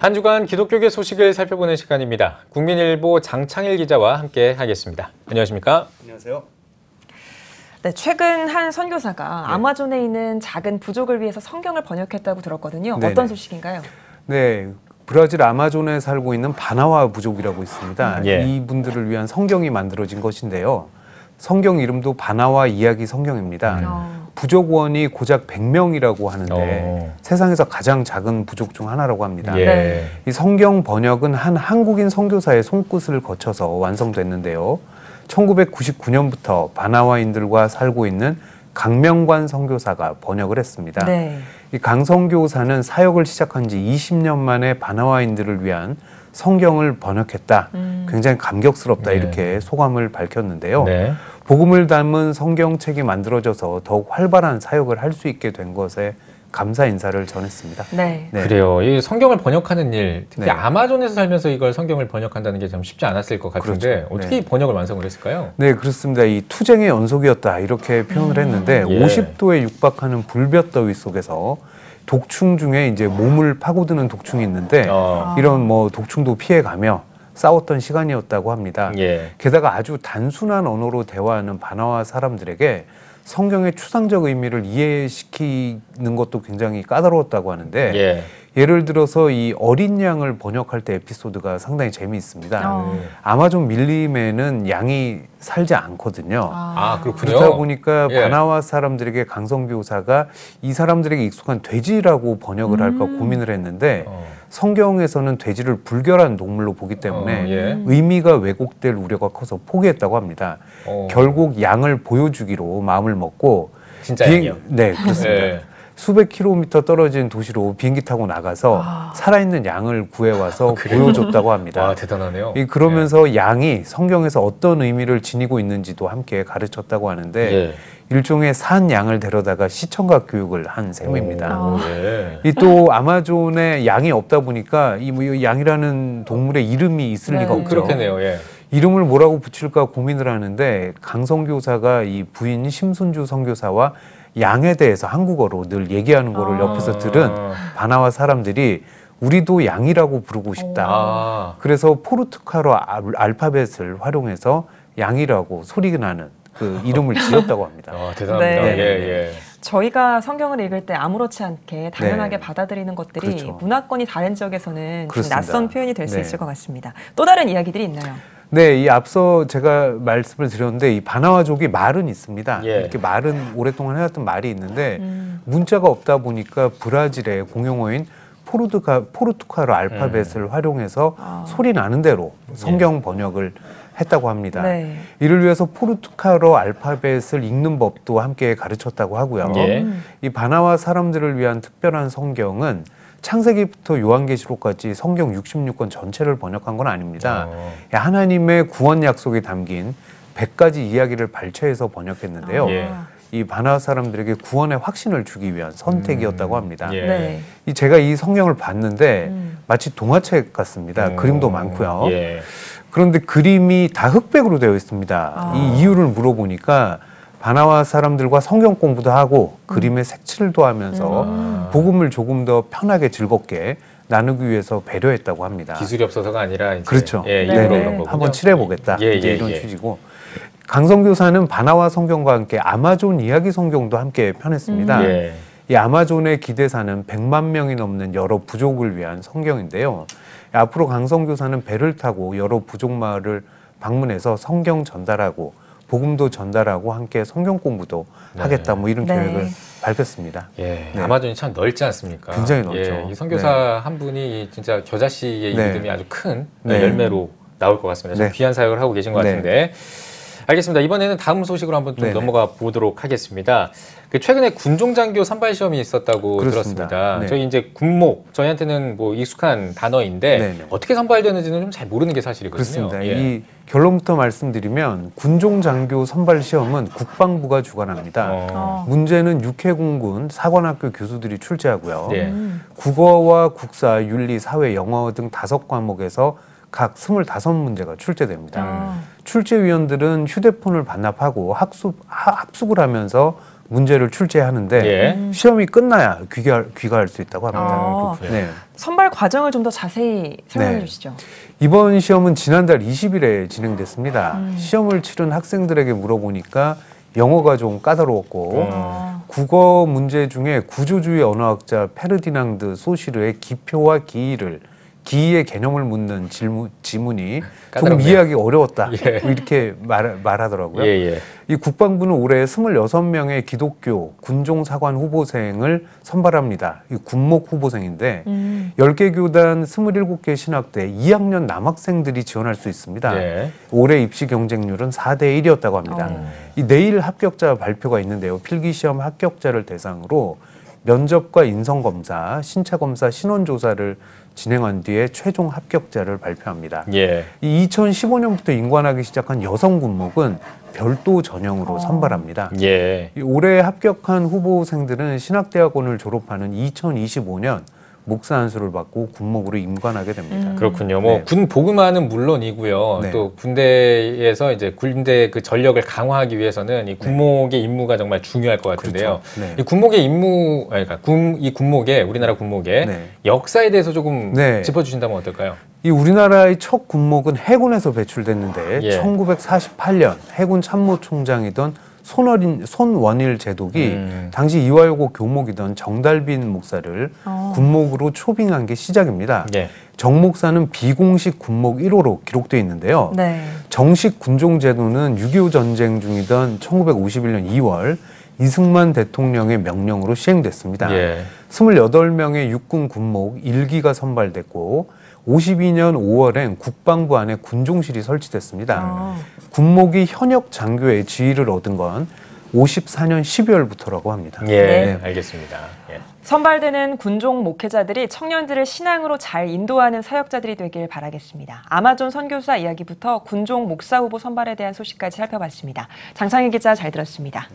한 주간 기독교계 소식을 살펴보는 시간입니다. 국민일보 장창일 기자와 함께 하겠습니다. 안녕하십니까? 안녕하세요. 네, 최근 한 선교사가 아마존에 있는 작은 부족을 위해서 성경을 번역했다고 들었거든요. 네네. 어떤 소식인가요? 네, 브라질 아마존에 살고 있는 바나와 부족이라고 있습니다. 이분들을 위한 성경이 만들어진 것인데요. 성경 이름도 바나와 이야기 성경입니다. 부족원이 고작 100명이라고 하는데 세상에서 가장 작은 부족 중 하나라고 합니다. 이 성경 번역은 한 한국인 선교사의 손끝을 거쳐서 완성됐는데요. 1999년부터 바나와인들과 살고 있는 강명관 선교사가 번역을 했습니다. 이 강 선교사는 사역을 시작한 지 20년 만에 바나와인들을 위한 성경을 번역했다. 굉장히 감격스럽다 이렇게 소감을 밝혔는데요. 복음을 담은 성경책이 만들어져서 더욱 활발한 사역을 할 수 있게 된 것에 감사 인사를 전했습니다. 그래요. 이 성경을 번역하는 일, 특히 아마존에서 살면서 이걸 성경을 번역한다는 게 좀 쉽지 않았을 것 같은데 어떻게 이 번역을 완성을 했을까요? 네, 그렇습니다. 이 투쟁의 연속이었다 이렇게 표현을 했는데 50도에 육박하는 불볕더위 속에서 독충 중에 이제 몸을 파고드는 독충이 있는데 이런 독충도 피해가며 싸웠던 시간이었다고 합니다. 게다가 아주 단순한 언어로 대화하는 바나와 사람들에게 성경의 추상적 의미를 이해시키는 것도 굉장히 까다로웠다고 하는데 예를 들어서 이 어린 양을 번역할 때 에피소드가 상당히 재미있습니다. 아마존 밀림에는 양이 살지 않거든요. 그렇군요. 그러다 보니까 바나와 사람들에게 강선교사가 이 사람들에게 익숙한 돼지라고 번역을 할까 고민을 했는데 성경에서는 돼지를 불결한 동물로 보기 때문에 의미가 왜곡될 우려가 커서 포기했다고 합니다. 결국 양을 보여주기로 마음을 먹고 진짜 양이요? 네, 그렇습니다. 수백 킬로미터 떨어진 도시로 비행기 타고 나가서 살아있는 양을 구해와서 보여줬다고 합니다. 와, 대단하네요. 그러면서 양이 성경에서 어떤 의미를 지니고 있는지도 함께 가르쳤다고 하는데 일종의 산 양을 데려다가 시청각 교육을 한 셈입니다. 이 또 아마존에 양이 없다 보니까 이 양이라는 동물의 이름이 있을 리가 없죠. 그렇겠네요. 이름을 뭐라고 붙일까 고민을 하는데 강 선교사가 이 부인 심순주 선교사와 양에 대해서 한국어로 늘 얘기하는 거를 옆에서 들은 바나와 사람들이 우리도 양이라고 부르고 싶다. 그래서 포르투갈어 알파벳을 활용해서 양이라고 소리가 나는 그 이름을 지었다고 합니다. 대단합니다. 저희가 성경을 읽을 때 아무렇지 않게 당연하게 받아들이는 것들이 문화권이 다른 지역에서는 좀 낯선 표현이 될 수 있을 것 같습니다. 또 다른 이야기들이 있나요? 네, 이 앞서 제가 말씀을 드렸는데 이 바나와족이 말은 있습니다. 이렇게 말은 오랫동안 해왔던 말이 있는데 문자가 없다 보니까 브라질의 공용어인 포르투갈어 알파벳을 활용해서 소리 나는 대로 성경 번역을 했다고 합니다. 이를 위해서 포르투갈어 알파벳을 읽는 법도 함께 가르쳤다고 하고요. 이 바나와 사람들을 위한 특별한 성경은 창세기부터 요한계시록까지 성경 66권 전체를 번역한 건 아닙니다. 하나님의 구원 약속이 담긴 100가지 이야기를 발췌해서 번역했는데요. 이 바나 사람들에게 구원의 확신을 주기 위한 선택이었다고 합니다. 제가 이 성경을 봤는데 마치 동화책 같습니다. 그림도 많고요. 그런데 그림이 다 흑백으로 되어 있습니다. 이 이유를 물어보니까 바나와 사람들과 성경 공부도 하고 그림에 색칠도 하면서 복음을 조금 더 편하게 즐겁게 나누기 위해서 배려했다고 합니다. 기술이 없어서가 아니라 이제 그렇죠. 일부러 그런 거군요. 한번 칠해보겠다. 이런 취지고 강선교사는 바나와 성경과 함께 아마존 이야기 성경도 함께 펴냈습니다. 이 아마존의 기대사는 100만 명이 넘는 여러 부족을 위한 성경인데요. 앞으로 강선교사는 배를 타고 여러 부족 마을을 방문해서 성경 전달하고 복음도 전달하고 함께 성경 공부도 하겠다 이런 계획을 밝혔습니다. 아마존이 참 넓지 않습니까? 굉장히 넓죠. 이 선교사 한 분이 진짜 겨자 씨의 믿음이 아주 큰 열매로 나올 것 같습니다. 참 귀한 사역을 하고 계신 것 같은데. 알겠습니다. 이번에는 다음 소식으로 한번 좀 넘어가 보도록 하겠습니다. 최근에 군종장교 선발 시험이 있었다고 들었습니다. 저희 이제 군목, 저희한테는 익숙한 단어인데 어떻게 선발되는지는 좀 잘 모르는 게 사실이거든요. 그렇습니다. 이 결론부터 말씀드리면 군종장교 선발 시험은 국방부가 주관합니다. 문제는 육해공군 사관학교 교수들이 출제하고요. 국어와 국사, 윤리, 사회, 영어 등 5과목에서 각 25문제가 출제됩니다. 출제위원들은 휴대폰을 반납하고 학습을 하면서 문제를 출제하는데 시험이 끝나야 귀가할 수 있다고 합니다. 네. 선발 과정을 좀 더 자세히 설명해 주시죠. 이번 시험은 지난달 20일에 진행됐습니다. 시험을 치른 학생들에게 물어보니까 영어가 좀 까다로웠고 국어 문제 중에 구조주의 언어학자 페르디낭드 소시르의 기표와 기의 개념을 묻는 지문이 조금 이해하기 어려웠다. 이렇게 말하더라고요. 이 국방부는 올해 26명의 기독교 군종사관 후보생을 선발합니다. 이 군목 후보생인데 10개 교단 27개 신학대 2학년 남학생들이 지원할 수 있습니다. 올해 입시 경쟁률은 4대 1이었다고 합니다. 이 내일 합격자 발표가 있는데요. 필기시험 합격자를 대상으로 면접과 인성검사, 신차검사, 신원조사를 진행한 뒤에 최종 합격자를 발표합니다. 이 2015년부터 인관하기 시작한 여성 군목은 별도 전형으로 선발합니다. 올해 합격한 후보생들은 신학대학원을 졸업하는 2025년 목사 안수를 받고 군목으로 임관하게 됩니다. 그렇군요. 뭐 군 복음화는 물론이고요. 또 군대에서 이제 군대 그 전력을 강화하기 위해서는 이 군목의 임무가 정말 중요할 것 같은데요. 이 군목의 임무, 그러니까 이 군목의 우리나라 군목의 역사에 대해서 조금 짚어주신다면 어떨까요? 이 우리나라의 첫 군목은 해군에서 배출됐는데 1948년 해군 참모총장이던 손원일 제독이 당시 이화여고 교목이던 정달빈 목사를 군목으로 초빙한 게 시작입니다. 정 목사는 비공식 군목 1호로 기록되어 있는데요. 정식 군종제도는 6.25 전쟁 중이던 1951년 2월 이승만 대통령의 명령으로 시행됐습니다. 28명의 육군 군목 1기가 선발됐고 52년 5월엔 국방부 안에 군종실이 설치됐습니다. 군목이 현역 장교의 지위를 얻은 건 54년 12월부터라고 합니다. 알겠습니다. 선발되는 군종 목회자들이 청년들을 신앙으로 잘 인도하는 사역자들이 되길 바라겠습니다. 아마존 선교사 이야기부터 군종 목사 후보 선발에 대한 소식까지 살펴봤습니다. 장창희 기자 잘 들었습니다.